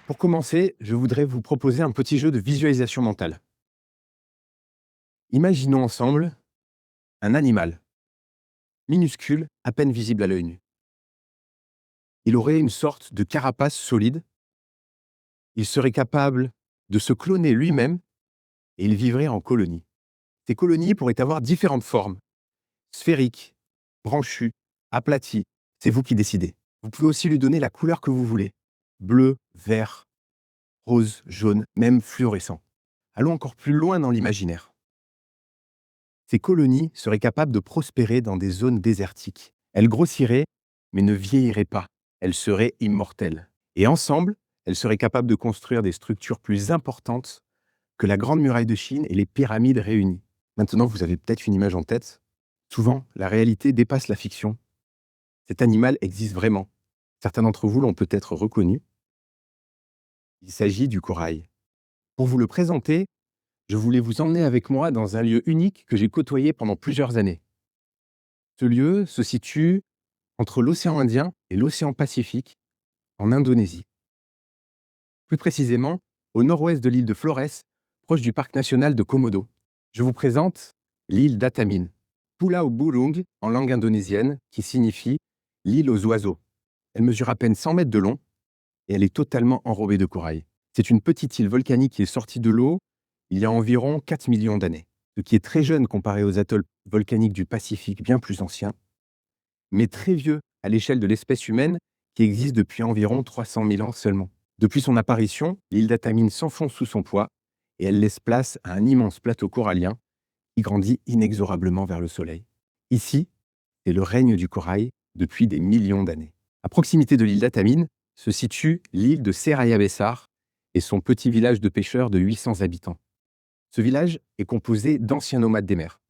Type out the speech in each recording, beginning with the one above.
Pour commencer, je voudrais vous proposer un petit jeu de visualisation mentale. Imaginons ensemble un animal, minuscule, à peine visible à l'œil nu. Il aurait une sorte de carapace solide, il serait capable de se cloner lui-même et il vivrait en colonie. Ces colonies pourraient avoir différentes formes, sphériques, branchues, aplaties, c'est vous qui décidez. Vous pouvez aussi lui donner la couleur que vous voulez, bleu, vert, rose, jaune, même fluorescent. Allons encore plus loin dans l'imaginaire. Ces colonies seraient capables de prospérer dans des zones désertiques. Elles grossiraient, mais ne vieilliraient pas. Elles seraient immortelles. Et ensemble, elles seraient capables de construire des structures plus importantes que la Grande Muraille de Chine et les pyramides réunies. Maintenant, vous avez peut-être une image en tête. Souvent, la réalité dépasse la fiction. Cet animal existe vraiment. Certains d'entre vous l'ont peut-être reconnu. Il s'agit du corail. Pour vous le présenter, je voulais vous emmener avec moi dans un lieu unique que j'ai côtoyé pendant plusieurs années. Ce lieu se situe entre l'océan Indien et l'océan Pacifique, en Indonésie. Plus précisément, au nord-ouest de l'île de Flores, proche du parc national de Komodo. Je vous présente l'île d'Atamin, Pulau Burung en langue indonésienne, qui signifie l'île aux oiseaux. Elle mesure à peine 100 mètres de long et elle est totalement enrobée de corail. C'est une petite île volcanique qui est sortie de l'eau il y a environ 4 millions d'années, ce qui est très jeune comparé aux atolls volcaniques du Pacifique bien plus anciens, mais très vieux à l'échelle de l'espèce humaine qui existe depuis environ 300 000 ans seulement. Depuis son apparition, l'île d'Atamin s'enfonce sous son poids et elle laisse place à un immense plateau corallien qui grandit inexorablement vers le soleil. Ici, c'est le règne du corail depuis des millions d'années. À proximité de l'île d'Atamin se situe l'île de Seraya-Bessar et son petit village de pêcheurs de 800 habitants. Ce village est composé d'anciens nomades des mers,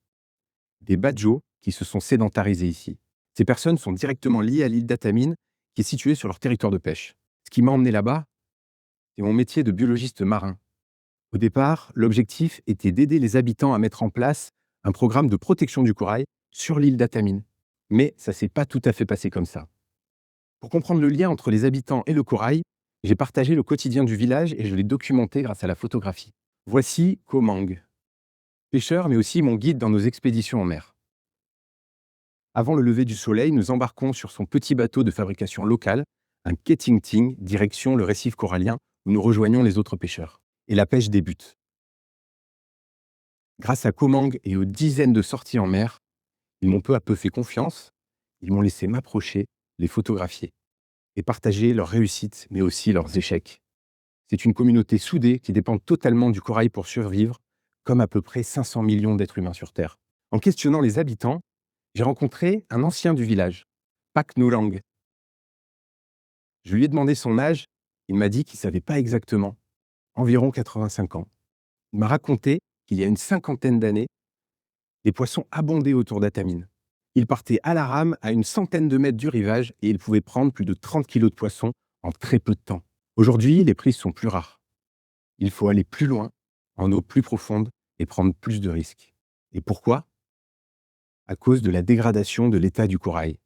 des Badjo qui se sont sédentarisés ici. Ces personnes sont directement liées à l'île d'Atamin qui est située sur leur territoire de pêche. Ce qui m'a emmené là-bas, c'est mon métier de biologiste marin. Au départ, l'objectif était d'aider les habitants à mettre en place un programme de protection du corail sur l'île d'Atamin. Mais ça ne s'est pas tout à fait passé comme ça. Pour comprendre le lien entre les habitants et le corail, j'ai partagé le quotidien du village et je l'ai documenté grâce à la photographie. Voici Komang, pêcheur mais aussi mon guide dans nos expéditions en mer. Avant le lever du soleil, nous embarquons sur son petit bateau de fabrication locale, un Ketingting, direction le récif corallien, où nous rejoignons les autres pêcheurs. Et la pêche débute. Grâce à Komang et aux dizaines de sorties en mer, ils m'ont peu à peu fait confiance, ils m'ont laissé m'approcher, les photographier et partager leurs réussites, mais aussi leurs échecs. C'est une communauté soudée qui dépend totalement du corail pour survivre, comme à peu près 500 millions d'êtres humains sur Terre. En questionnant les habitants, j'ai rencontré un ancien du village, Pak Nurang. Je lui ai demandé son âge, il m'a dit qu'il ne savait pas exactement, environ 85 ans. Il m'a raconté qu'il y a une cinquantaine d'années, les poissons abondaient autour d'Atamin. Ils partaient à la rame à une centaine de mètres du rivage et ils pouvaient prendre plus de 30 kilos de poissons en très peu de temps. Aujourd'hui, les prises sont plus rares. Il faut aller plus loin, en eau plus profonde et prendre plus de risques. Et pourquoi ? À cause de la dégradation de l'état du corail.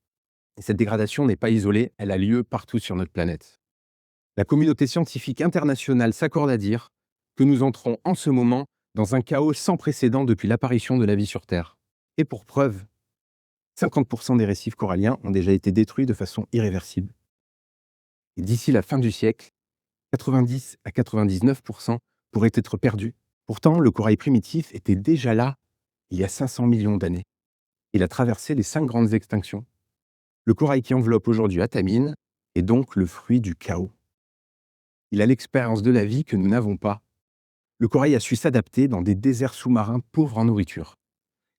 Et cette dégradation n'est pas isolée, elle a lieu partout sur notre planète. La communauté scientifique internationale s'accorde à dire que nous entrons en ce moment dans un chaos sans précédent depuis l'apparition de la vie sur Terre. Et pour preuve, 50% des récifs coralliens ont déjà été détruits de façon irréversible. Et d'ici la fin du siècle, 90 à 99% pourraient être perdus. Pourtant, le corail primitif était déjà là il y a 500 millions d'années. Il a traversé les 5 grandes extinctions. Le corail qui enveloppe aujourd'hui Atamin est donc le fruit du chaos. Il a l'expérience de la vie que nous n'avons pas. Le corail a su s'adapter dans des déserts sous-marins pauvres en nourriture,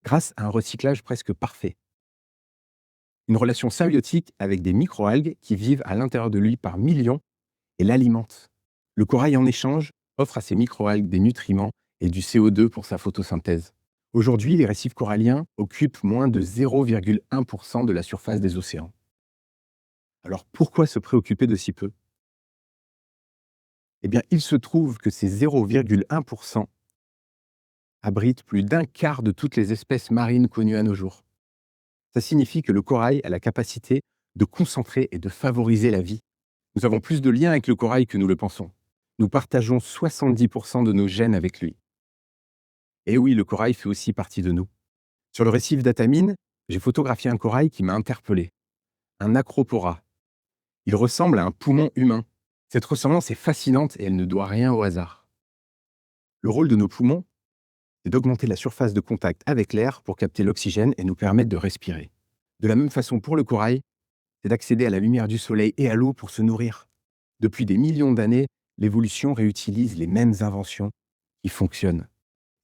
grâce à un recyclage presque parfait. Une relation symbiotique avec des microalgues qui vivent à l'intérieur de lui par millions et l'alimentent. Le corail, en échange, offre à ces microalgues des nutriments et du CO2 pour sa photosynthèse. Aujourd'hui, les récifs coralliens occupent moins de 0,1% de la surface des océans. Alors pourquoi se préoccuper de si peu ? Eh bien, il se trouve que ces 0,1% abrite plus d'un quart de toutes les espèces marines connues à nos jours. Ça signifie que le corail a la capacité de concentrer et de favoriser la vie. Nous avons plus de liens avec le corail que nous le pensons. Nous partageons 70% de nos gènes avec lui. Et oui, le corail fait aussi partie de nous. Sur le récif d'Atamine, j'ai photographié un corail qui m'a interpellé. Un acropora. Il ressemble à un poumon humain. Cette ressemblance est fascinante et elle ne doit rien au hasard. Le rôle de nos poumons, c'est d'augmenter la surface de contact avec l'air pour capter l'oxygène et nous permettre de respirer. De la même façon pour le corail, c'est d'accéder à la lumière du soleil et à l'eau pour se nourrir. Depuis des millions d'années, l'évolution réutilise les mêmes inventions qui fonctionnent.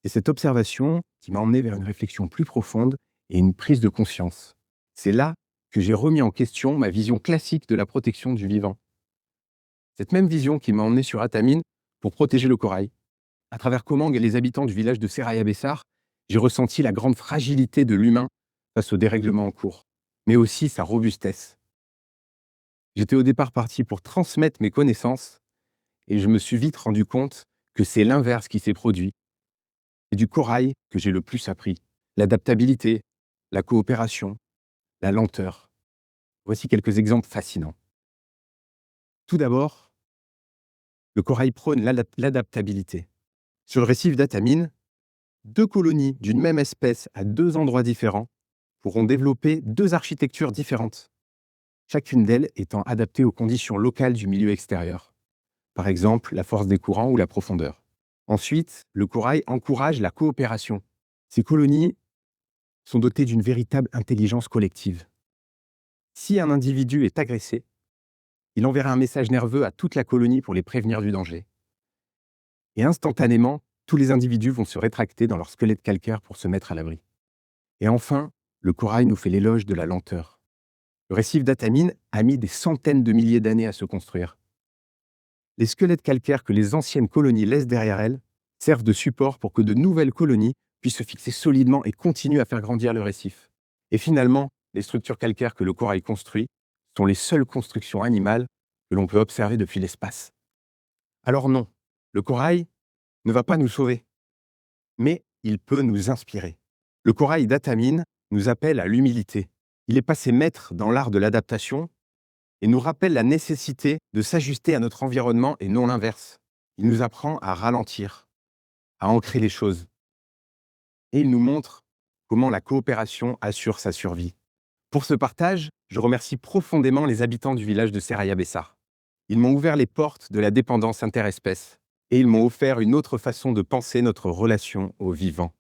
C'est cette observation qui m'a emmené vers une réflexion plus profonde et une prise de conscience. C'est là que j'ai remis en question ma vision classique de la protection du vivant. Cette même vision qui m'a emmené sur Atamine pour protéger le corail. À travers Komang et les habitants du village de Seraya Bessar, j'ai ressenti la grande fragilité de l'humain face au dérèglement en cours, mais aussi sa robustesse. J'étais au départ parti pour transmettre mes connaissances et je me suis vite rendu compte que c'est l'inverse qui s'est produit. C'est du corail que j'ai le plus appris. L'adaptabilité, la coopération, la lenteur. Voici quelques exemples fascinants. Tout d'abord, le corail prône l'adaptabilité. Sur le récif d'Atamine, 2 colonies d'une même espèce à 2 endroits différents pourront développer 2 architectures différentes, chacune d'elles étant adaptée aux conditions locales du milieu extérieur. Par exemple, la force des courants ou la profondeur. Ensuite, le corail encourage la coopération. Ces colonies sont dotées d'une véritable intelligence collective. Si un individu est agressé, il enverra un message nerveux à toute la colonie pour les prévenir du danger. Et instantanément, tous les individus vont se rétracter dans leur squelette calcaire pour se mettre à l'abri. Et enfin, le corail nous fait l'éloge de la lenteur. Le récif d'Atamine a mis des centaines de milliers d'années à se construire. Les squelettes calcaires que les anciennes colonies laissent derrière elles servent de support pour que de nouvelles colonies puissent se fixer solidement et continuent à faire grandir le récif. Et finalement, les structures calcaires que le corail construit sont les seules constructions animales que l'on peut observer depuis l'espace. Alors non, le corail ne va pas nous sauver, mais il peut nous inspirer. Le corail d'Atamine nous appelle à l'humilité. Il est passé maître dans l'art de l'adaptation et nous rappelle la nécessité de s'ajuster à notre environnement et non l'inverse. Il nous apprend à ralentir, à ancrer les choses. Et il nous montre comment la coopération assure sa survie. Pour ce partage, je remercie profondément les habitants du village de Seraya Bessar. Ils m'ont ouvert les portes de la dépendance interespèce et ils m'ont offert une autre façon de penser notre relation au vivant.